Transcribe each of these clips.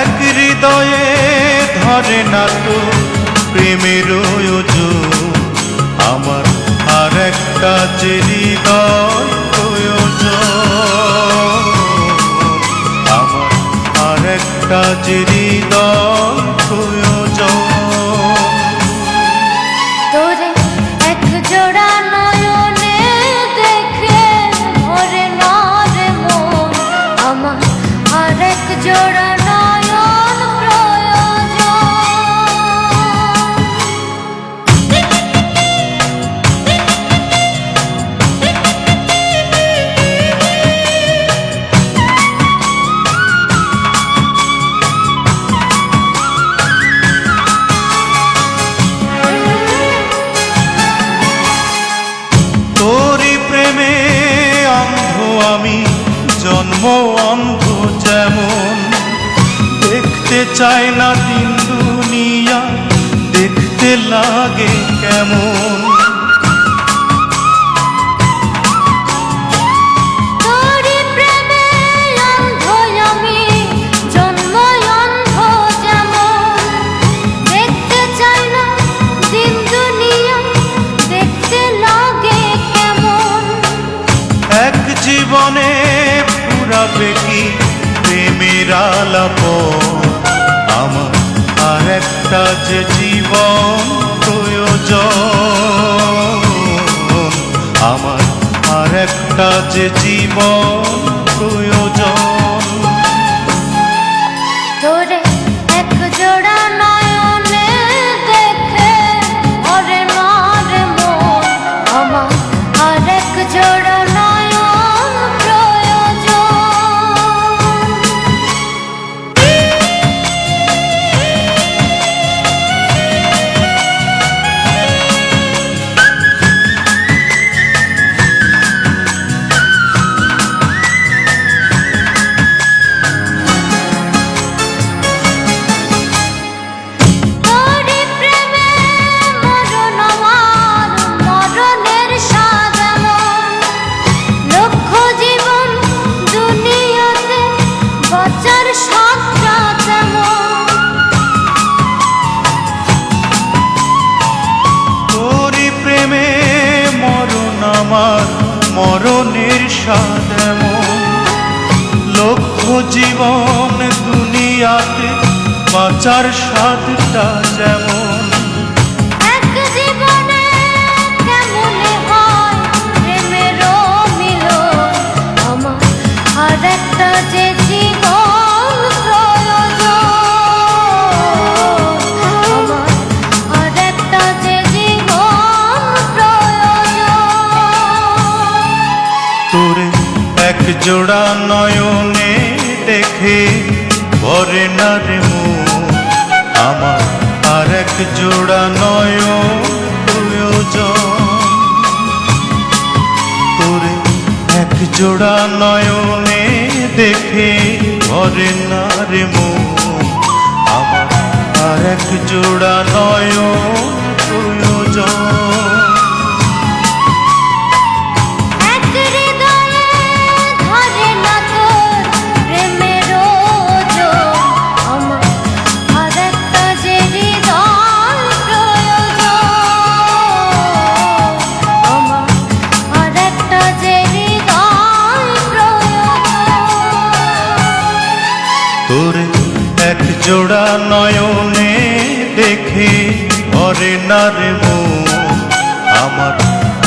এক হৃদয়ে ধরে না তো প্রেমের ওজন, আমার আর একটা যে হৃদয় প্রয়োজন, আমার আর একটা যে হৃদয় প্রয়োজন। তোরে এক জোড়া নয়নে দেখে ভরে না রে মন, আমার আর এক জোড়া নয়ন প্রয়োজন। তোরি প্রেমে অন্ধ আমি, জন্ম অন্ধ যেমন, দেখতে চাই না দিন দুনিয়া, দেখতে লাগে কেমন। তোরি প্রেমে অন্ধ আমি, জন্ম অন্ধ যেমন, দেখতে চাই না দিন দুনিয়া, দেখতে লাগে কেমন। এক জীবনে পুরাবে কি প্রেমের আলাপন, আমার আর একটা যে জীবন প্রয়োজন, আমার আর একটা যে জীবন প্রয়োজন। তোরে এক জোড়া নয়নে দেখে ভরে না রে মন, আমার আর এক জোড়া নয়ন প্রয়োজন। তোরি প্রেমে মরণ আমার, মরণের স্বাদ এমন, লক্ষ জীবন দুনিয়াতে বাঁচার স্বাদটা তেমন। তোরি প্রেমে মরণ আমার, মরণের স্বাদ এমন, লক্ষ জীবন দুনিয়াতে বাঁচার স্বাদটা যেমন। এক জীবনে কেমনে হয় প্রেমেরও মিলন, আমার আর একটা যে জীবন প্রয়োজন, আমার আর একটা যে জীবন প্রয়োজন। তোরে এক জোড়া নয়নে দেখে ভরে না রে মন, আমার আর এক জোড়া নয়ন প্রয়োজন। তোরে এক জোড়া নয়নে দেখে ভরে না রে মন, আমার আর এক জোড়া নয়ন প্রয়োজন। এক হৃদয়ে ধরে না তোর প্রেমের ওজন, আমার আর একটা যে হৃদয় প্রয়োজন, আমার আর একটা যে হৃদয় প্রয়োজন। তোরে এক জোড়া নয়নে দেখে ভরে না রে মন, আমার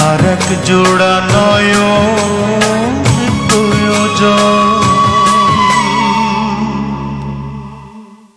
আর এক জোড়া নয়ন প্রয়োজন।